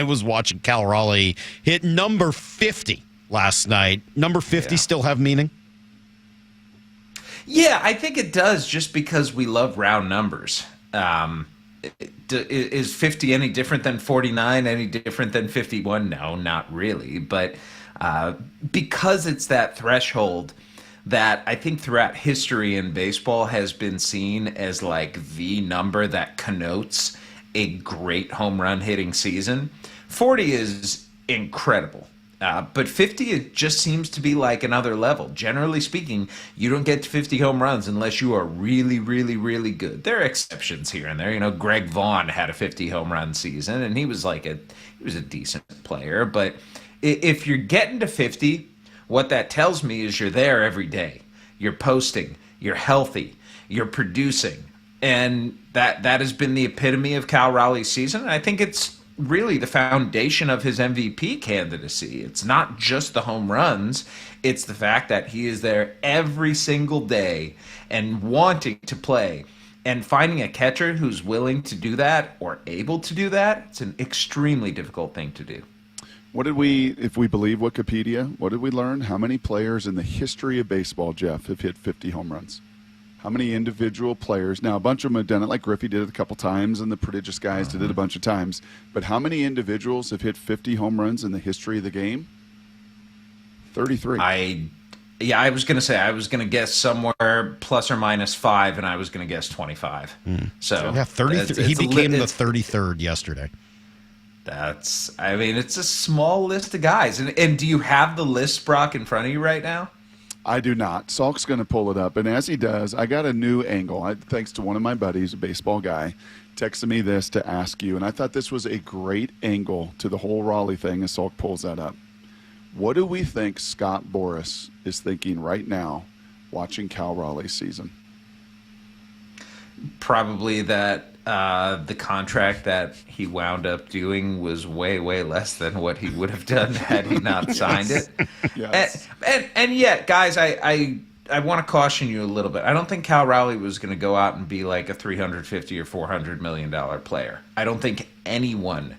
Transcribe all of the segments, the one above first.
I was watching Cal Raleigh hit number 50 last night. Number 50 still have meaning? Yeah, I think it does, just because we love round numbers. Is 50 any different than 49? Any different than 51? No, not really. But because it's that threshold that I think throughout history in baseball has been seen as like the number that connotes a great home run hitting season. 40 is incredible. But 50, it just seems to be like another level. Generally speaking, you don't get to 50 home runs unless you are really, really, really good. There are exceptions here and there. You know, Greg Vaughn had a 50 home run season, and he was a decent player. But if you're getting to 50, what that tells me is you're there every day. You're posting. You're healthy. You're producing. And that has been the epitome of Cal Raleigh's season. And I think it's really the foundation of his MVP candidacy. It's not just the home runs. It's the fact that he is there every single day and wanting to play. And finding a catcher who's willing to do that or able to do that, it's an extremely difficult thing to do. If we believe Wikipedia, what did we learn? How many players in the history of baseball, Jeff, have hit 50 home runs? How many individual players? Now, a bunch of them have done it, like Griffey did it a couple times, and the prodigious guys did it a bunch of times. But how many individuals have hit 50 home runs in the history of the game? 33. I was going to say, I was going to guess somewhere plus or minus 5, and I was going to guess 25. So yeah, 33. He became the 33rd yesterday. It's a small list of guys. And do you have the list, Brock, in front of you right now? I do not. Salk's going to pull it up. And as he does, I got a new angle. Thanks to one of my buddies, a baseball guy, texted me this to ask you. And I thought this was a great angle to the whole Raleigh thing as Salk pulls that up. What do we think Scott Boras is thinking right now watching Cal Raleigh's season? Probably that the contract that he wound up doing was way, way less than what he would have done had he not signed it. Yes. And yet, guys, I want to caution you a little bit. I don't think Cal Raleigh was going to go out and be like a $350 or $400 million player. I don't think anyone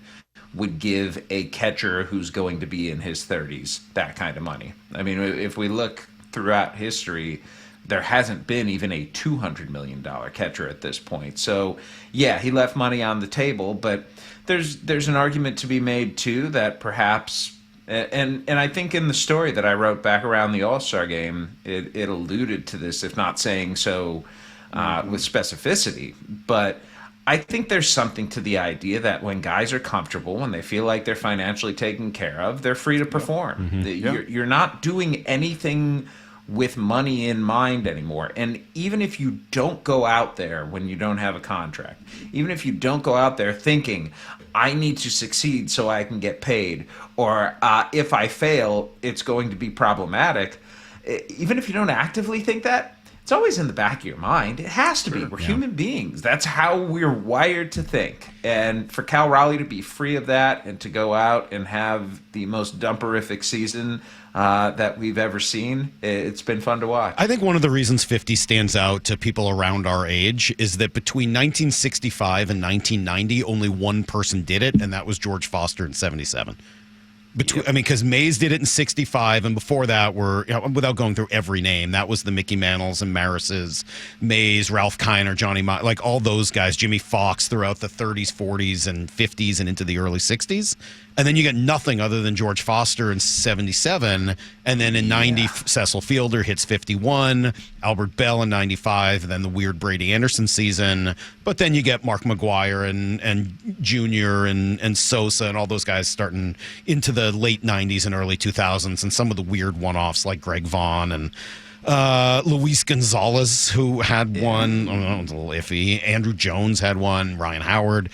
would give a catcher who's going to be in his 30s that kind of money. I mean, if we look throughout history, there hasn't been even a $200 million catcher at this point. So, yeah, he left money on the table, but there's an argument to be made, too, that perhaps, and I think in the story that I wrote back around the All-Star game, it alluded to this, if not saying so with specificity. But I think there's something to the idea that when guys are comfortable, when they feel like they're financially taken care of, they're free to perform. Mm-hmm. You're not doing anything with money in mind anymore. And even if you don't go out there when you don't have a contract, even if you don't go out there thinking, I need to succeed so I can get paid, or if I fail, it's going to be problematic, even if you don't actively think that, it's always in the back of your mind. It has to be. We're human beings. That's how we're wired to think. And for Cal Raleigh to be free of that and to go out and have the most dumperific season that we've ever seen, it's been fun to watch. I think one of the reasons 50 stands out to people around our age is that between 1965 and 1990, only one person did it, and that was George Foster in 77. Because Mays did it in 65, and before that without going through every name, that was the Mickey Mantles and Marises, Mays, Ralph Kiner, Johnny Mott, like all those guys, Jimmy Fox throughout the 30s, 40s, and 50s and into the early 60s. And then you get nothing other than George Foster in 77. And then in 90, Cecil Fielder hits 51, Albert Bell in 95, and then the weird Brady Anderson season. But then you get Mark McGwire and Junior and Sosa and all those guys starting into the late 90s and early 2000s, and some of the weird one-offs like Greg Vaughn and Luis Gonzalez, who had one. I don't know, it was a little iffy. Andrew Jones had one. Ryan Howard.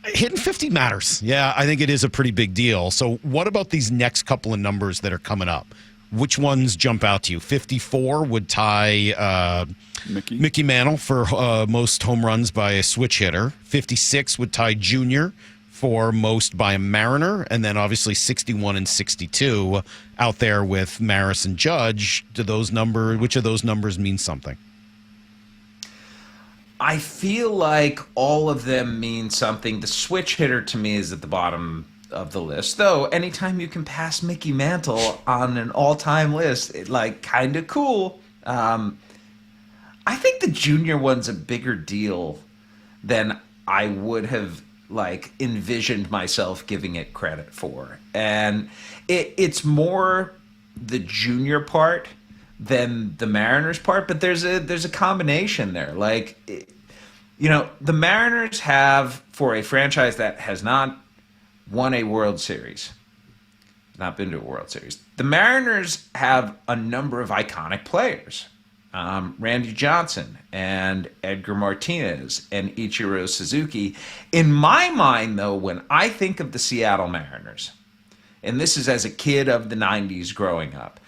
Hitting 50 matters. Yeah, I think it is a pretty big deal. So what about these next couple of numbers that are coming up? Which ones jump out to you? 54 would tie Mickey Mantle for most home runs by a switch hitter. 56 would tie Junior for most by a Mariner. And then obviously 61 and 62 out there with Maris and Judge. Which of those numbers mean something? I feel like all of them mean something. The switch hitter to me is at the bottom of the list. Though anytime you can pass Mickey Mantle on an all-time list, it like kind of cool. I think the junior one's a bigger deal than I would have like envisioned myself giving it credit for, and it's more the junior part than the Mariners part. But there's a combination there. Like, the Mariners have, for a franchise that has not won a World Series, not been to a World Series, the Mariners have a number of iconic players. Randy Johnson and Edgar Martinez and Ichiro Suzuki. In my mind, though, when I think of the Seattle Mariners, and this is as a kid of the 90s growing up,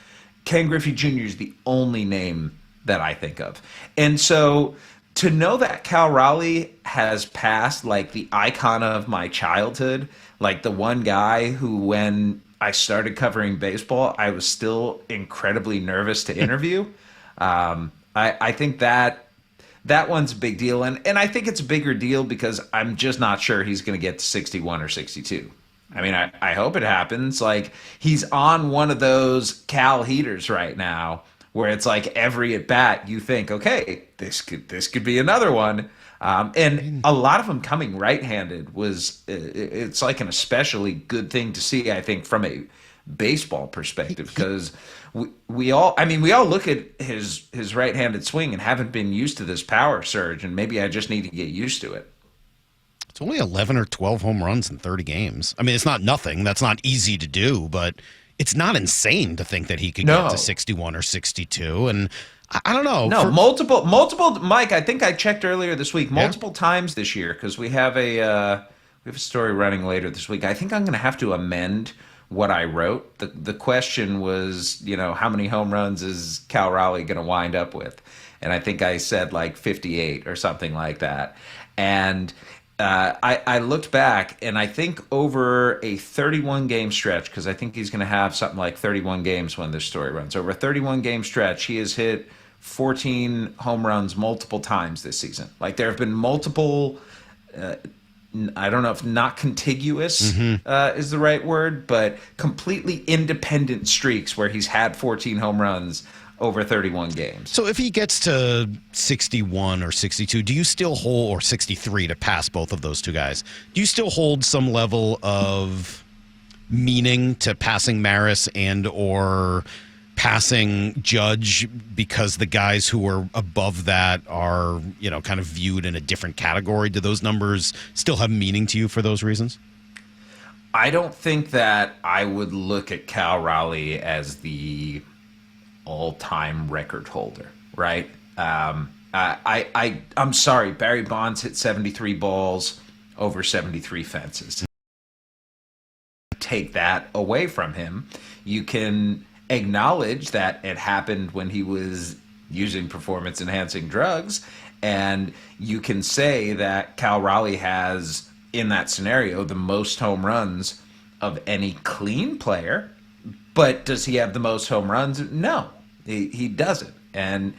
Ken Griffey Jr. is the only name that I think of. And so to know that Cal Raleigh has passed like the icon of my childhood, like the one guy who, when I started covering baseball, I was still incredibly nervous to interview. I think that one's a big deal. And I think it's a bigger deal because I'm just not sure he's going to get to 61 or 62. I mean, I hope it happens. Like, he's on one of those Cal heaters right now where it's like every at bat you think, okay, this could be another one. And a lot of them coming right-handed it's like an especially good thing to see, I think, from a baseball perspective, because we all look at his right-handed swing and haven't been used to this power surge, and maybe I just need to get used to it. It's only 11 or 12 home runs in 30 games. I mean, it's not nothing. That's not easy to do, but it's not insane to think that he could get to 61 or 62. And I don't know. No, multiple. Mike, I think I checked earlier this week, multiple times this year, because we have a story running later this week. I think I'm going to have to amend what I wrote. The question was, how many home runs is Cal Raleigh going to wind up with? And I think I said like 58 or something like that. And I looked back, and I think over a 31-game stretch, because I think he's going to have something like 31 games when this story runs. Over a 31-game stretch, he has hit 14 home runs multiple times this season. Like, there have been multiple, I don't know if not contiguous is the right word, but completely independent streaks where he's had 14 home runs over 31 games. So if he gets to 61 or 62, do you still hold, or 63 to pass both of those two guys, do you still hold some level of meaning to passing Maris and or passing Judge, because the guys who are above that are, kind of viewed in a different category? Do those numbers still have meaning to you for those reasons? I don't think that I would look at Cal Raleigh as the all-time record holder, right? I'm sorry, Barry Bonds hit 73 balls over 73 fences. Take that away from him. You can acknowledge that it happened when he was using performance-enhancing drugs, and you can say that Cal Raleigh has, in that scenario, the most home runs of any clean player. But does he have the most home runs? No, he doesn't. And,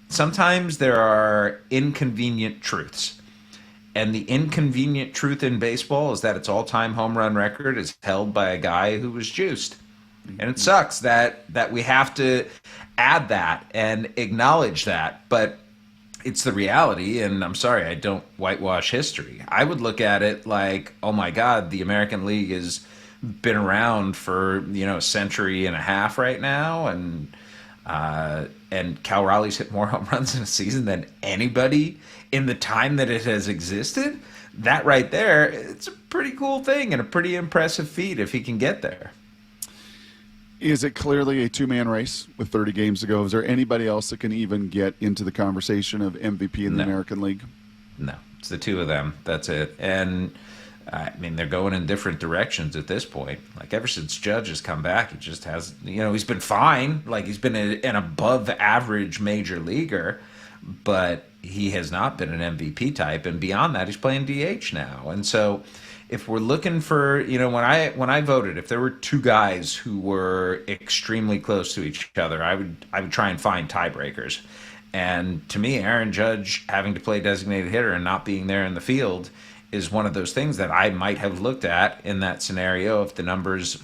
sometimes there are inconvenient truths. And the inconvenient truth in baseball is that its all-time home run record is held by a guy who was juiced. And it sucks that we have to add that and acknowledge that. But it's the reality, and I'm sorry, I don't whitewash history. I would look at it like, oh my God, the American League has been around for, a century and a half right now, and Cal Raleigh's hit more home runs in a season than anybody in the time that it has existed. That right there, it's a pretty cool thing and a pretty impressive feat if he can get there. Is it clearly a two-man race with 30 games to go? Is there anybody else that can even get into the conversation of MVP in the American League? No, it's the two of them. That's it. And I mean, they're going in different directions at this point. Like, ever since Judge has come back, he just has, he's been fine. Like, he's been an above average major leaguer, but he has not been an MVP type. And beyond that, he's playing DH now. And so if we're looking for, when I voted, if there were two guys who were extremely close to each other, I would try and find tiebreakers. And to me, Aaron Judge having to play designated hitter and not being there in the field is one of those things that I might have looked at in that scenario if the numbers,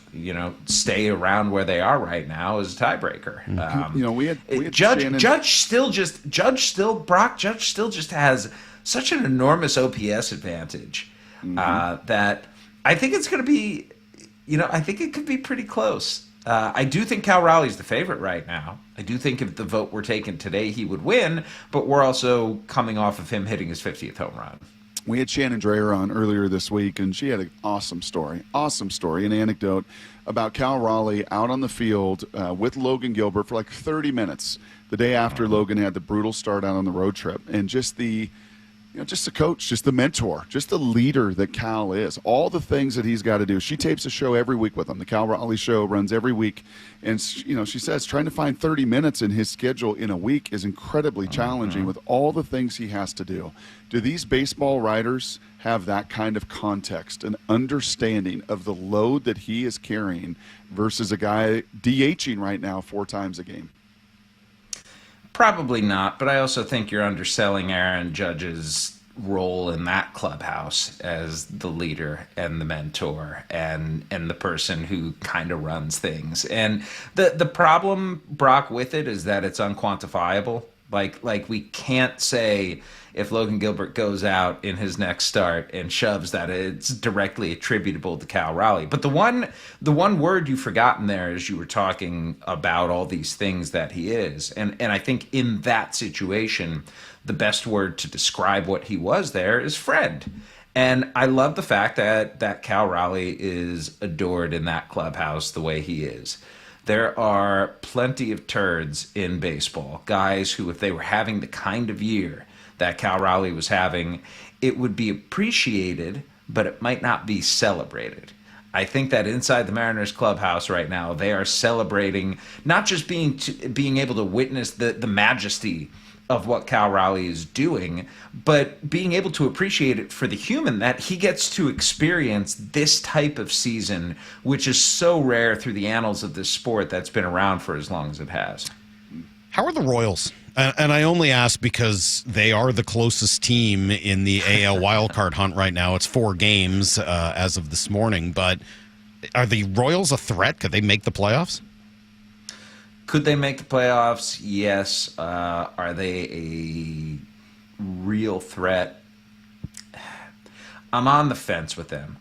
stay around where they are right now as a tiebreaker. Brock Judge still just has such an enormous OPS advantage that I think it's going to be, I think it could be pretty close. I do think Cal Raleigh's the favorite right now. I do think if the vote were taken today, he would win, but we're also coming off of him hitting his 50th home run. We had Shannon Dreyer on earlier this week, and she had an awesome story, an anecdote about Cal Raleigh out on the field with Logan Gilbert for like 30 minutes the day after Logan had the brutal start out on the road trip. And just the coach, just the mentor, just the leader that Cal is, all the things that he's got to do. She tapes a show every week with him. The Cal Raleigh show runs every week. And, she says trying to find 30 minutes in his schedule in a week is incredibly challenging with all the things he has to do. Do these baseball writers have that kind of context, an understanding of the load that he is carrying versus a guy DHing right now 4 times a game? Probably not, but I also think you're underselling Aaron Judge's role in that clubhouse as the leader and the mentor and the person who kind of runs things. And the problem, Brock, with it is that it's unquantifiable. Like we can't say if Logan Gilbert goes out in his next start and shoves that it's directly attributable to Cal Raleigh. But the one word you forgot in there as you were talking about all these things that he is. And I think in that situation, the best word to describe what he was there is friend. And I love the fact that Cal Raleigh is adored in that clubhouse the way he is. There are plenty of turds in baseball, guys who, if they were having the kind of year that Cal Raleigh was having, it would be appreciated, but it might not be celebrated. I think that inside the Mariners clubhouse right now, they are celebrating not just being able to witness the majesty of what Cal Raleigh is doing, but being able to appreciate it for the human that he gets to experience this type of season, which is so rare through the annals of this sport that's been around for as long as it has. How are the Royals? And I only ask because they are the closest team in the AL wildcard hunt right now. It's 4 games as of this morning. But are the Royals a threat? Could they make the playoffs? Could they make the playoffs? Yes. Are they a real threat? I'm on the fence with them.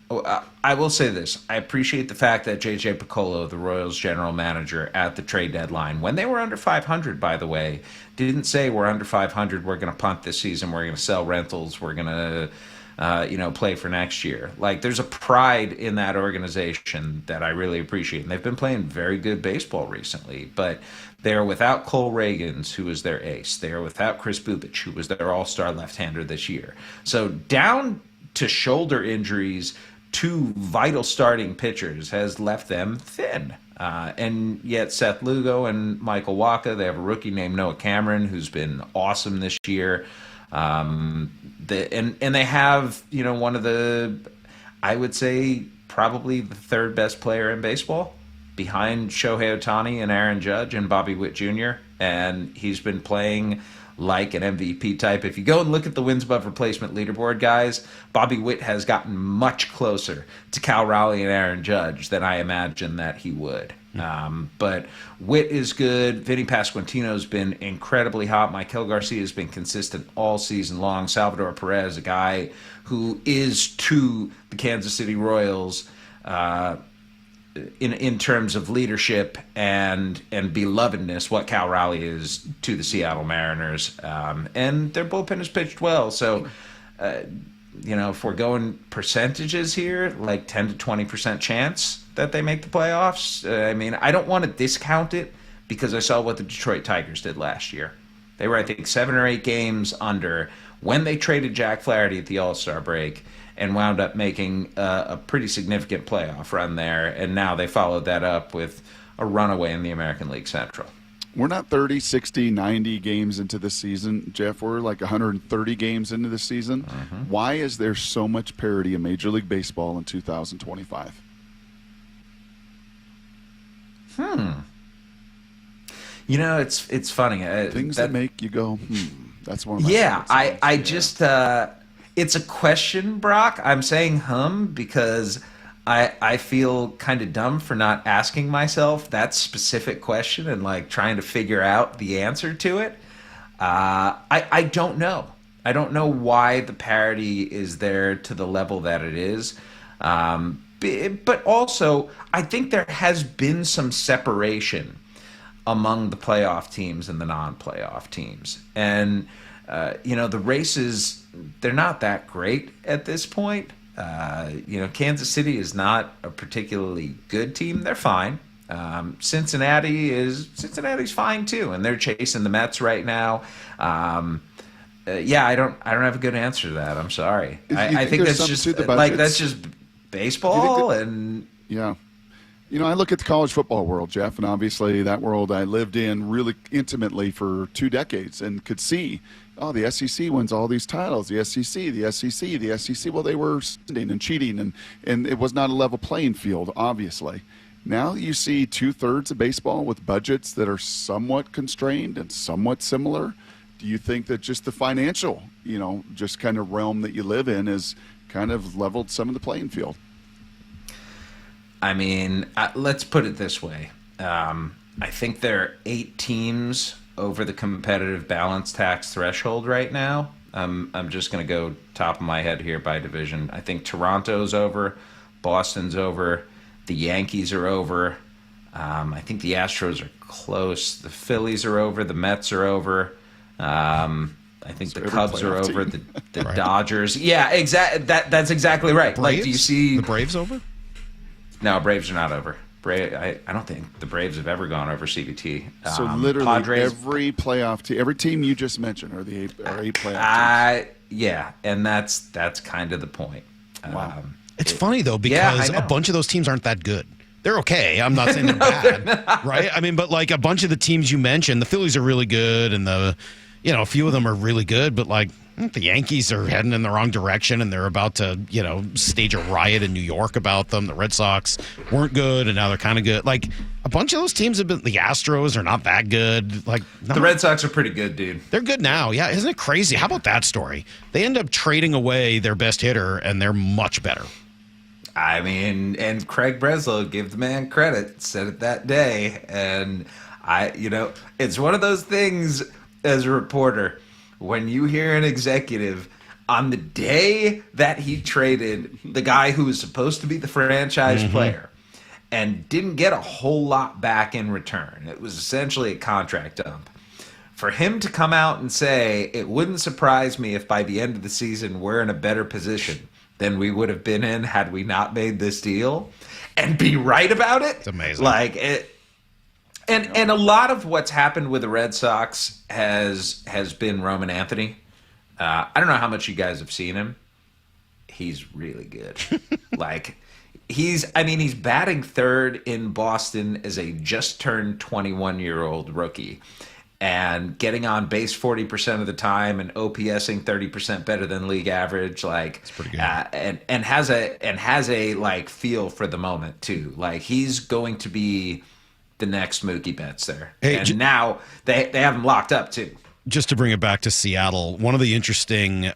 I will say this. I appreciate the fact that J.J. Piccolo, the Royals general manager, at the trade deadline, when they were under 500, by the way, didn't say we're under 500, we're going to punt this season, we're going to sell rentals, we're going to play for next year. Like, there's a pride in that organization that I really appreciate. And they've been playing very good baseball recently. But they're without Cole Reagans, who is their ace. They are without Chris Bubich, who was their all-star left-hander this year. So down to shoulder injuries, 2 vital starting pitchers has left them thin. And yet Seth Lugo and Michael Wacha, they have a rookie named Noah Cameron who's been awesome this year. And they have, one of the, I would say, probably the 3rd best player in baseball behind Shohei Ohtani and Aaron Judge and Bobby Witt Jr. And he's been playing like an MVP type. If you go and look at the wins above replacement leaderboard, guys, Bobby Witt has gotten much closer to Cal Raleigh and Aaron Judge than I imagined that he would. But Witt is good. Vinny Pasquantino's been incredibly hot. Maikel Garcia has been consistent all season long. Salvador Perez, a guy who is to the Kansas City Royals in terms of leadership and belovedness, what Cal Raleigh is to the Seattle Mariners. And their bullpen has pitched well. So, if we're going percentages here, like 10 to 20% chance that they make the playoffs. I don't want to discount it because I saw what the Detroit Tigers did last year. They were, I think, 7 or 8 games under when they traded Jack Flaherty at the All-Star break and wound up making a pretty significant playoff run there. And now they followed that up with a runaway in the American League Central. We're not 30, 60, 90 games into the season, Jeff. We're like 130 games into the season. Mm-hmm. Why is there so much parity in Major League Baseball in 2025? It's funny. Things that make you go, That's one of my Yeah, I just It's a question, Brock. I'm saying because I feel kind of dumb for not asking myself that specific question and like trying to figure out the answer to it. I don't know. I don't know why the parity is there to the level that it is. But also, I think there has been some separation among the playoff teams and the non-playoff teams. And, the races, they're not that great at this point. Kansas City is not a particularly good team. They're fine. Cincinnati's fine too, and they're chasing the Mets right now. I don't have a good answer to that. I'm sorry. I think that's just baseball and yeah. I look at the college football world, Jeff, and obviously that world I lived in really intimately for 2 decades and could see, the SEC wins all these titles, the SEC. Well, they were spending and cheating, and it was not a level playing field, obviously. Now you see 2/3 of baseball with budgets that are somewhat constrained and somewhat similar. Do you think that just the financial, just kind of realm that you live in is kind of leveled some of the playing field? I mean, let's put it this way. I think there are 8 teams over the competitive balance tax threshold right now. I'm just going to go top of my head here by division. I think Toronto's over, Boston's over, the Yankees are over. I think the Astros are close. The Phillies are over. The Mets are over. I think the Cubs are over. The right. Dodgers. Yeah, exactly. That's exactly right. Braves? Like, do you see the Braves over? No, Braves are not over. I don't think the Braves have ever gone over CBT. So literally Padres, every playoff team, every team you just mentioned are the 8 playoff teams. Yeah, and that's kind of the point. Wow. It's funny though because a bunch of those teams aren't that good. They're okay. I'm not saying they're bad, right? I mean, but like a bunch of the teams you mentioned, the Phillies are really good, and a few of them are really good. But like the Yankees are heading in the wrong direction, and they're about to, stage a riot in New York about them. The Red Sox weren't good, and now they're kind of good. Like a bunch of those teams have been. The Astros are not that good. Like the Red Sox are pretty good, dude. They're good now. Yeah, isn't it crazy? How about that story? They end up trading away their best hitter, and they're much better. I mean, and Craig Breslow, give the man credit, said it that day. And it's one of those things as a reporter, when you hear an executive on the day that he traded the guy who was supposed to be the franchise player and didn't get a whole lot back in return. It was essentially a contract dump. For him to come out and say, it wouldn't surprise me if by the end of the season we're in a better position than we would have been in had we not made this deal, and be right about it. It's amazing. Like it, and a lot of what's happened with the Red Sox has been Roman Anthony. I don't know how much you guys have seen him. He's really good. Like he's batting third in Boston as a just turned 21-year-old rookie, and getting on base 40% of the time and OPSing 30% better than league average. Like, it's pretty good. And has a like feel for the moment too. Like he's going to be the next Mookie Betts there. Hey, and now they have him locked up too. Just to bring it back to Seattle, one of the interesting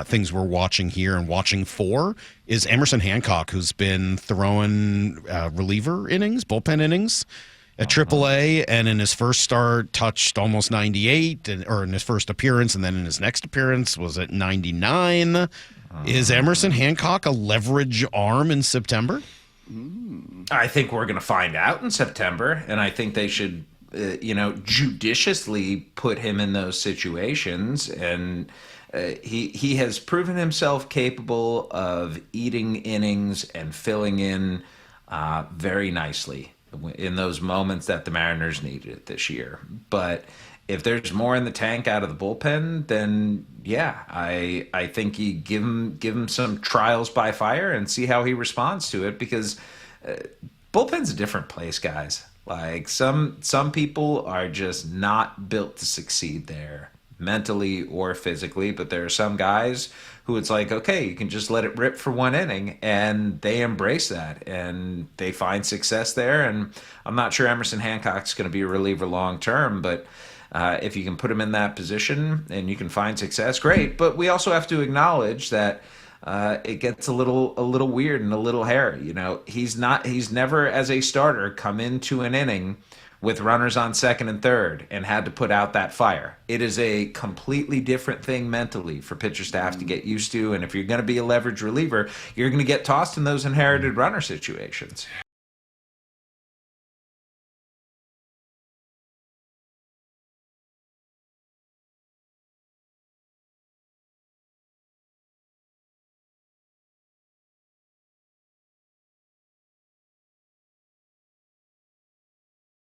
things we're watching here and watching for is Emerson Hancock, who's been throwing reliever innings, bullpen innings at AAA, and in his first start touched almost 98, or in his first appearance, and then in his next appearance was at 99. Is Emerson Hancock a leverage arm in September? I think we're going to find out in September, and I think they should, judiciously put him in those situations. And he has proven himself capable of eating innings and filling in very nicely in those moments that the Mariners needed it this year. But if there's more in the tank out of the bullpen, then yeah, I think you give him some trials by fire and see how he responds to it, because bullpen's a different place, guys. Like some people are just not built to succeed there, mentally or physically, but there are some guys who it's like, okay, you can just let it rip for one inning, and they embrace that and they find success there. And I'm not sure Emerson Hancock's going to be a reliever long term, but If you can put him in that position and you can find success, great. But we also have to acknowledge that it gets a little weird and a little hairy. You know, he's never as a starter come into an inning with runners on second and third and had to put out that fire. It is a completely different thing mentally for pitchers to have to get used to. And if you're going to be a leverage reliever, you're going to get tossed in those inherited runner situations.